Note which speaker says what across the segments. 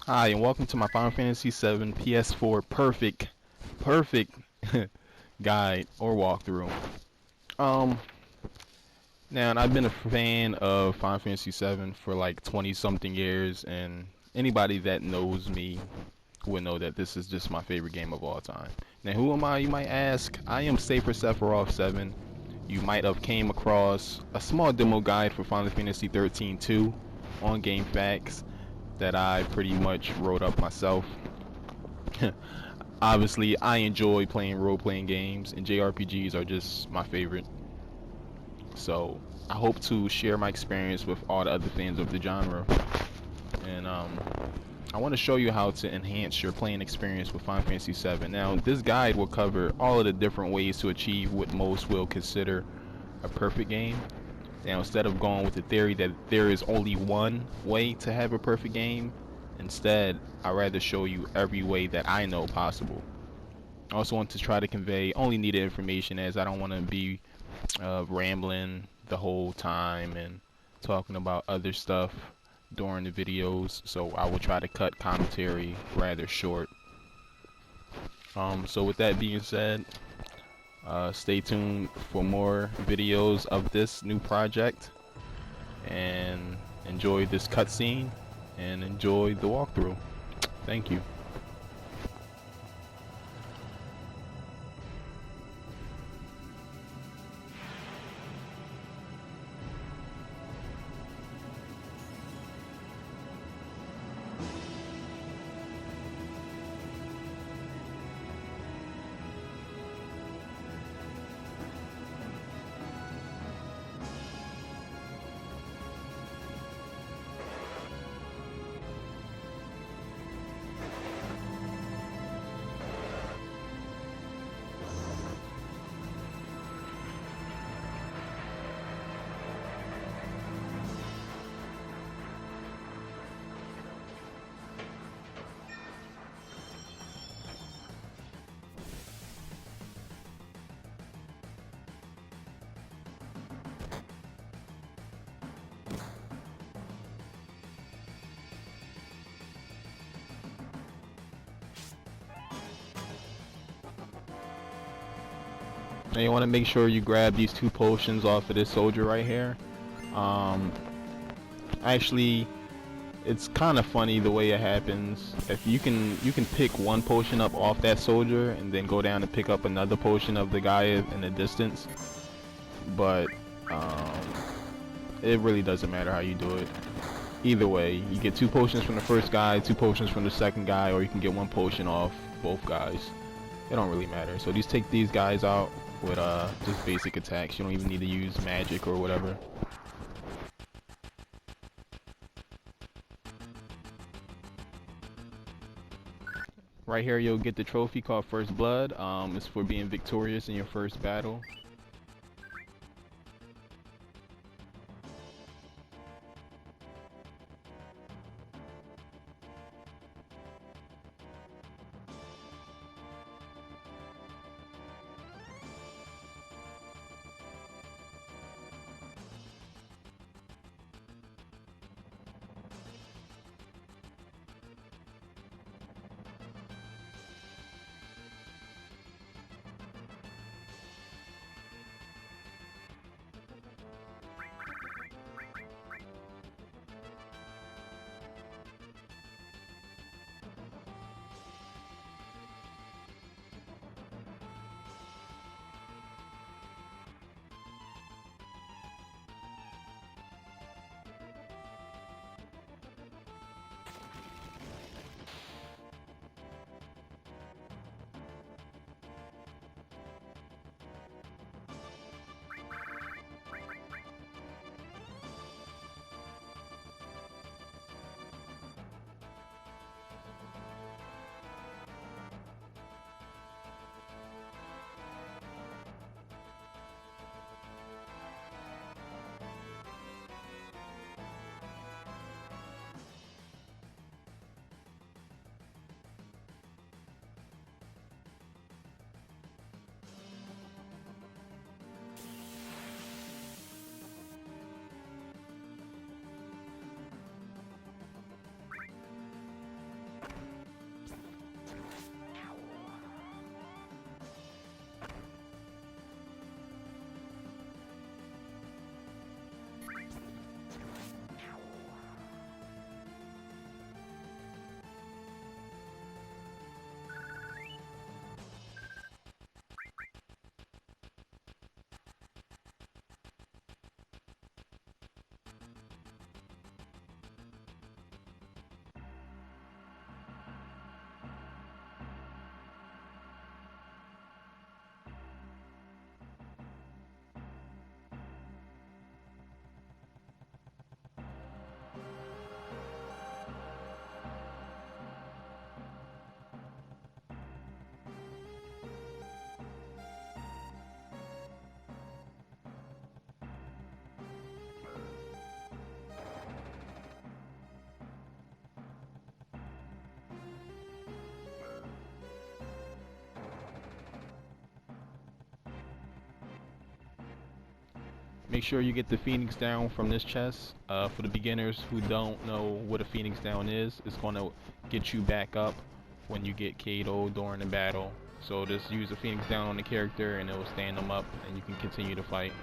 Speaker 1: Hi, and welcome to my Final Fantasy VII PS4 perfect guide or walkthrough. Um, Now I've been a fan of Final Fantasy VII for like 20 something years, and anybody that knows me would know that this is just my favorite game of all time. Now, who am I? You might ask. I am Safer Sephiroth 7. You might have came across a small demo guide for Final Fantasy 13 2 on GameFAQs that I pretty much wrote up myself. Obviously, I enjoy playing role-playing games, and JRPGs are just my favorite. So, I hope to share my experience with all the other fans of the genre. And I want to show you how to enhance your playing experience with Final Fantasy VII. Now, this guide will cover all of the different ways to achieve what most will consider a perfect game. Now, instead of going with the theory that there is only one way to have a perfect game, instead, I'd rather show you every way that I know possible. I also want to try to convey only needed information, as I don't want to be rambling the whole time and talking about other stuff during the videos. So I will try to cut commentary rather short. So with that being said, stay tuned for more videos of this new project, and enjoy this cutscene and enjoy the walkthrough. Thank you. Now you want to make sure you grab these two potions off of this soldier right here. Um, Actually, it's kind of funny the way it happens. If you can pick one potion up off that soldier and then go down and pick up another potion of the guy in the distance. But it really doesn't matter how you do it. Either way, you get two potions from the first guy, two potions from the second guy, or you can get one potion off both guys. It don't really matter. So just take these guys out with just basic attacks. You don't even need to use magic or whatever. Right here you'll get the trophy called First Blood. It's for being victorious in your first battle. Make sure you get the Phoenix down from this chest. For the beginners who don't know what a Phoenix down is, it's going to get you back up when you get KO'd during the battle. So just use a Phoenix down on the character and it will stand them up and you can continue to fight.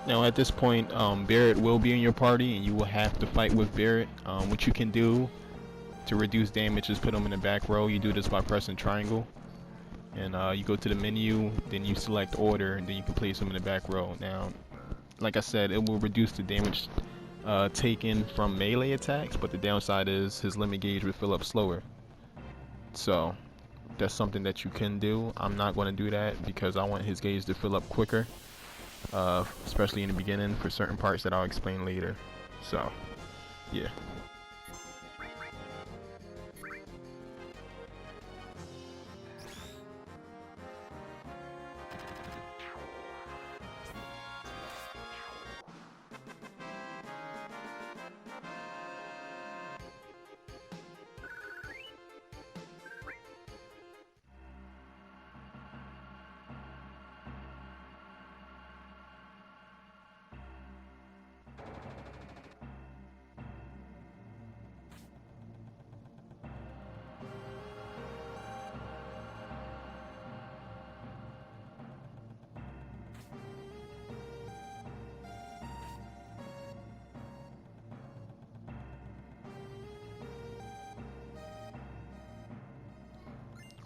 Speaker 1: Now at this point, Barret will be in your party and you will have to fight with Barret. What you can do to reduce damage is put him in the back row. You do this by pressing triangle. And you go to the menu, then you select order, and then you can place him in the back row. Now, like I said, it will reduce the damage taken from melee attacks, but the downside is his limit gauge will fill up slower. So that's something that you can do. I'm not going to do that because I want his gauge to fill up quicker. Especially in the beginning for certain parts that I'll explain later. So, yeah.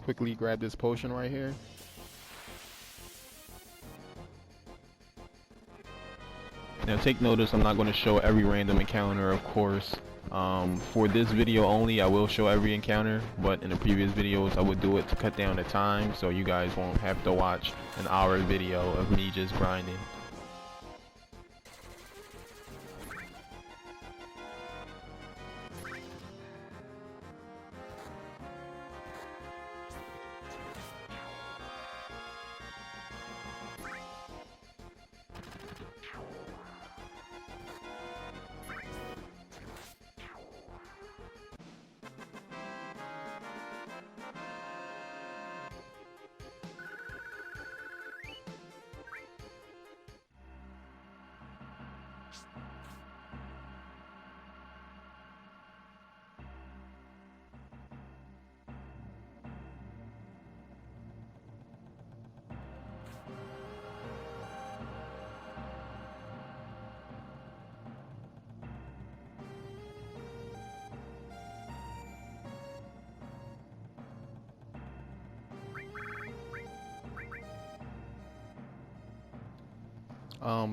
Speaker 1: Quickly grab this potion right here. Now take notice, I'm not going to show every random encounter, of course. For this video only, I will show every encounter, but in the previous videos I would do it to cut down the time so you guys won't have to watch an hour video of me just grinding.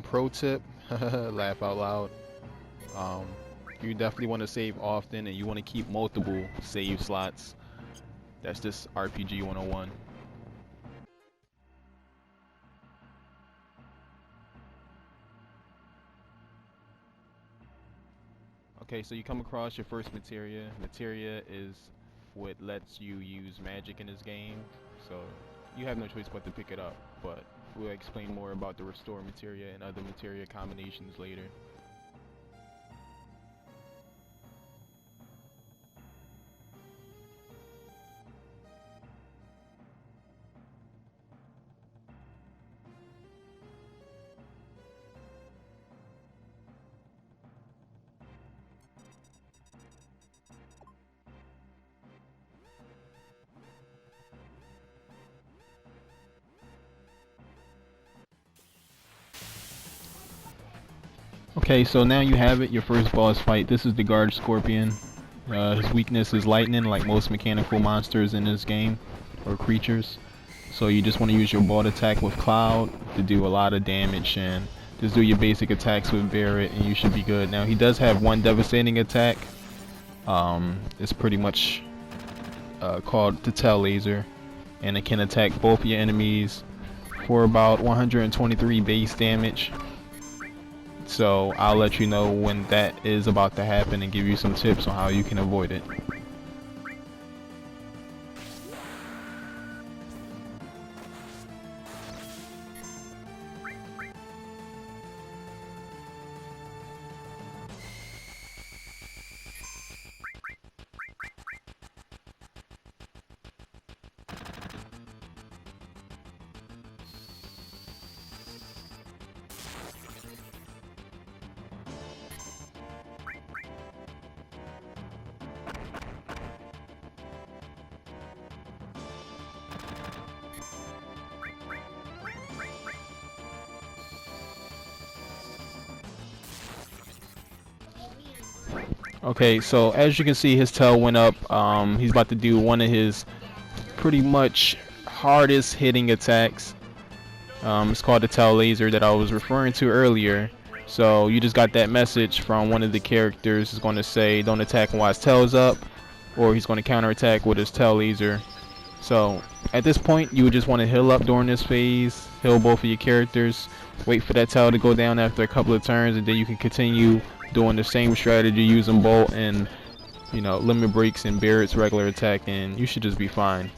Speaker 1: Pro tip, laugh out loud. You definitely want to save often and you want to keep multiple save slots. That's just RPG 101. Okay, so you come across your first materia. Materia is what lets you use magic in this game, so you have no choice but to pick it up, but we'll explain more about the restore materia and other materia combinations later. Okay, so now you have it, your first boss fight. This is the guard scorpion. His weakness is lightning, like most mechanical monsters in this game, or creatures. So you just want to use your bolt attack with Cloud to do a lot of damage, and just do your basic attacks with Barret and you should be good. Now he does have one devastating attack, It's pretty much called the tail laser, and it can attack both your enemies for about 123 base damage. So I'll let you know when that is about to happen and give you some tips on how you can avoid it. Okay, so as you can see, his tail went up. He's about to do one of his pretty much hardest hitting attacks. It's called the tail laser that I was referring to earlier. So you just got that message from one of the characters. It's going to say don't attack while his tail's up, or he's going to counterattack with his tail laser. So at this point, you would just want to heal up during this phase, heal both of your characters, wait for that tail to go down after a couple of turns, and then you can continue doing the same strategy using Bolt and, you know, limit breaks and Barrett's regular attack, and you should just be fine.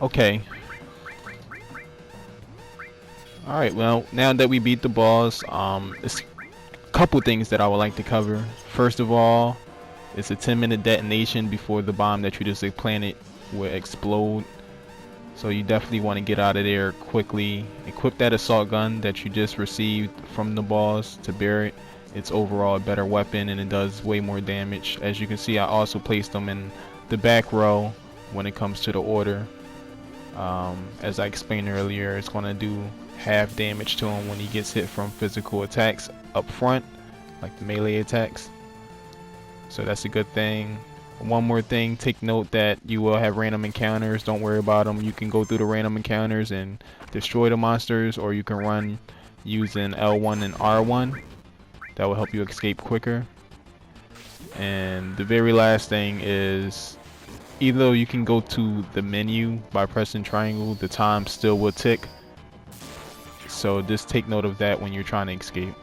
Speaker 1: Okay. Alright, well, now that we beat the boss, there's a couple things that I would like to cover. First of all, it's a 10-minute detonation before the bomb that you just planted will explode. So you definitely want to get out of there quickly. Equip that assault gun that you just received from the boss to Barrett. It's overall a better weapon and it does way more damage. As you can see, I also placed them in the back row when it comes to the order. As I explained earlier, it's going to do half damage to him when he gets hit from physical attacks up front, like the melee attacks. So that's a good thing. One more thing, take note that you will have random encounters. Don't worry about them. You can go through the random encounters and destroy the monsters, or you can run using L1 and R1. That will help you escape quicker. And the very last thing is, even though you can go to the menu by pressing triangle, the time still will tick. So just take note of that when you're trying to escape.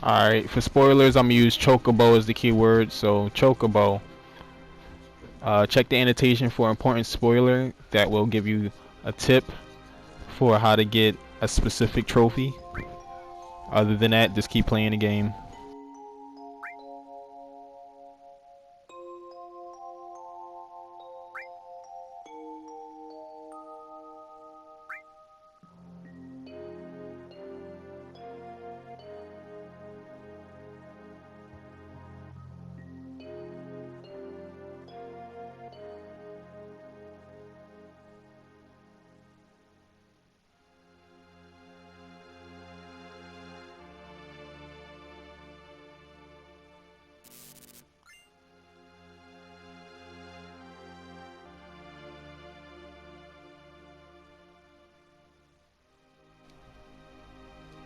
Speaker 1: Alright, for spoilers, I'm gonna use Chocobo as the keyword. So, Chocobo. Check the annotation for important spoiler that will give you a tip for how to get a specific trophy. Other than that, just keep playing the game.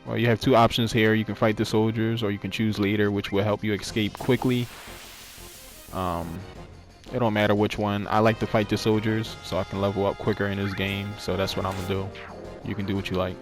Speaker 1: Well, you have two options here. You can fight the soldiers, or you can choose later, which will help you escape quickly. It don't matter which one. I like to fight the soldiers, so I can level up quicker in this game. So that's what I'm gonna do. You can do what you like.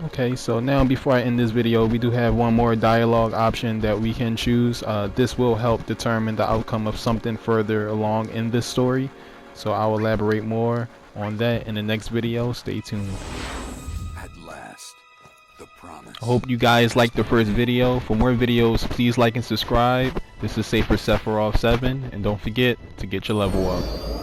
Speaker 1: Okay, so now before I end this video, we do have one more dialogue option that we can choose. This will help determine the outcome of something further along in this story. So I'll elaborate more on that in the next video. Stay tuned.
Speaker 2: At last, the promise.
Speaker 1: I hope you guys liked the first video. For more videos, please like and subscribe. This is SHAREfactory 7, and don't forget to get your level up.